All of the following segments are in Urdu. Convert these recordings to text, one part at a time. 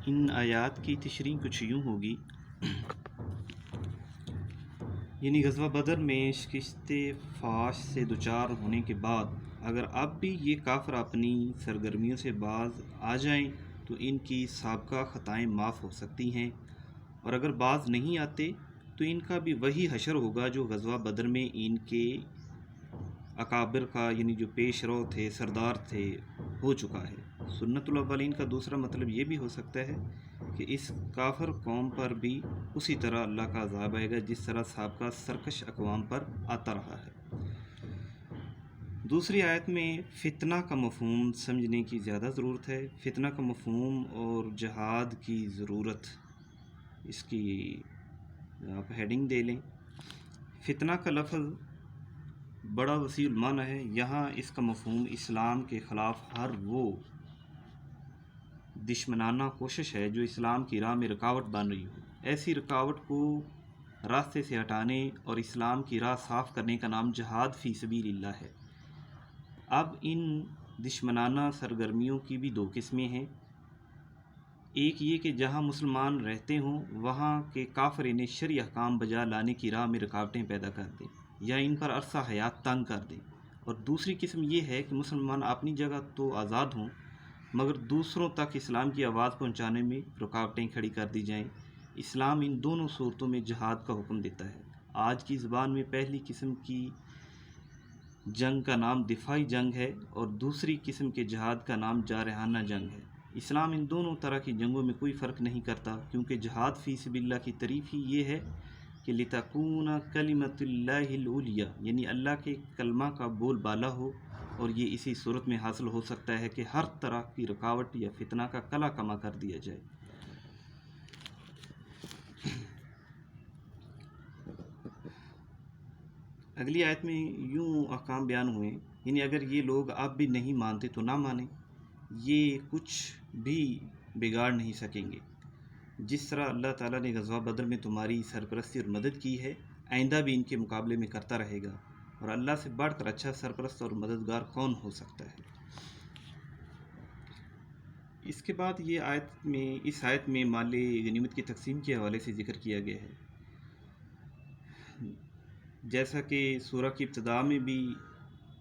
ان آیات کی تشریح کچھ یوں ہوگی، یعنی غزوہ بدر میں شکست فاش سے دوچار ہونے کے بعد اگر اب بھی یہ کافر اپنی سرگرمیوں سے باز آ جائیں تو ان کی سابقہ خطائیں معاف ہو سکتی ہیں، اور اگر باز نہیں آتے تو ان کا بھی وہی حشر ہوگا جو غزوہ بدر میں ان کے اکابر کا، یعنی جو پیش رو تھے، سردار تھے، ہو چکا ہے۔ سنت الاولین کا دوسرا مطلب یہ بھی ہو سکتا ہے کہ اس کافر قوم پر بھی اسی طرح اللہ کا عذاب آئے گا جس طرح سابقہ سرکش اقوام پر آتا رہا ہے۔ دوسری آیت میں فتنہ کا مفہوم سمجھنے کی زیادہ ضرورت ہے۔ فتنہ کا مفہوم اور جہاد کی ضرورت، اس کی آپ ہیڈنگ دے لیں۔ فتنہ کا لفظ بڑا وسیع المعنی ہے، یہاں اس کا مفہوم اسلام کے خلاف ہر وہ دشمنانہ کوشش ہے جو اسلام کی راہ میں رکاوٹ بن رہی ہو۔ ایسی رکاوٹ کو راستے سے ہٹانے اور اسلام کی راہ صاف کرنے کا نام جہاد فی سبیل اللہ ہے۔ اب ان دشمنانہ سرگرمیوں کی بھی دو قسمیں ہیں، ایک یہ کہ جہاں مسلمان رہتے ہوں وہاں کے کافر انہیں شرعی احکام بجا لانے کی راہ میں رکاوٹیں پیدا کر دیں یا ان پر عرصہ حیات تنگ کر دیں، اور دوسری قسم یہ ہے کہ مسلمان اپنی جگہ تو آزاد ہوں مگر دوسروں تک اسلام کی آواز پہنچانے میں رکاوٹیں کھڑی کر دی جائیں۔ اسلام ان دونوں صورتوں میں جہاد کا حکم دیتا ہے۔ آج کی زبان میں پہلی قسم کی جنگ کا نام دفاعی جنگ ہے اور دوسری قسم کے جہاد کا نام جارحانہ جنگ ہے۔ اسلام ان دونوں طرح کی جنگوں میں کوئی فرق نہیں کرتا، کیونکہ جہاد فی سبیل اللہ کی تعریف ہی یہ ہے کہ لِتَكُونَ کَلِمَةُ اللَّهِ الْعُلْيَا، یعنی اللہ کے کلمہ کا بول بالا ہو، اور یہ اسی صورت میں حاصل ہو سکتا ہے کہ ہر طرح کی رکاوٹ یا فتنہ کا کلا کما کر دیا جائے۔ اگلی آیت میں یوں احکام بیان ہوئے، یعنی اگر یہ لوگ اب بھی نہیں مانتے تو نہ مانیں، یہ کچھ بھی بگاڑ نہیں سکیں گے۔ جس طرح اللہ تعالیٰ نے غزوہ بدر میں تمہاری سرپرستی اور مدد کی ہے، آئندہ بھی ان کے مقابلے میں کرتا رہے گا، اور اللہ سے بڑھ کر اچھا سرپرست اور مددگار کون ہو سکتا ہے۔ اس کے بعد اس آیت میں مال غنیمت کی تقسیم کے حوالے سے ذکر کیا گیا ہے، جیسا کہ سورہ کی ابتدا میں بھی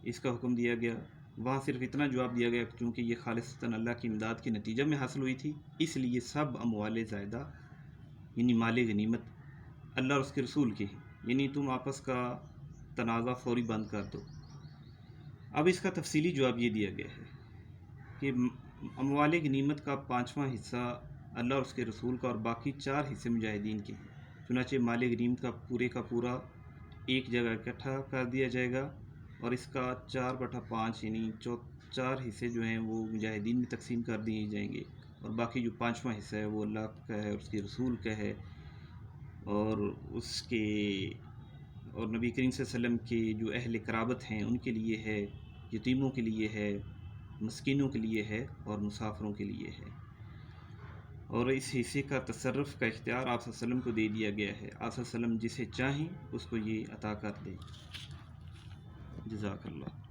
اس کا حکم دیا گیا۔ وہاں صرف اتنا جواب دیا گیا چونکہ یہ خالصتاً اللہ کی امداد کے نتیجہ میں حاصل ہوئی تھی، اس لیے سب اموال زائدہ یعنی مال غنیمت اللہ اور اس کے رسول کے ہیں، یعنی تم آپس کا تنازع فوری بند کر دو۔ اب اس کا تفصیلی جواب یہ دیا گیا ہے کہ اموال غنیمت کا 5واں حصہ اللہ اور اس کے رسول کا اور باقی 4 حصے مجاہدین کے ہیں۔ چنانچہ مال غنیمت کا پورا ایک جگہ اکٹھا کر دیا جائے گا، اور اس کا 4/5 یعنی 4 حصے جو ہیں وہ مجاہدین میں تقسیم کر دیے جائیں گے، اور باقی جو 5واں حصہ ہے وہ اللہ کا ہے اور اس کے رسول کا ہے، اور نبی کریم صلی اللہ علیہ وسلم کے جو اہل قرابت ہیں ان کے لیے ہے، یتیموں کے لیے ہے، مسکینوں کے لیے ہے، اور مسافروں کے لیے ہے۔ اور اس حصے کا تصرف کا اختیار آپ صلی اللہ علیہ وسلم کو دے دیا گیا ہے۔ آپ صلی اللہ علیہ وسلم جسے چاہیں اس کو یہ عطا کر دیں۔ جزاک اللہ۔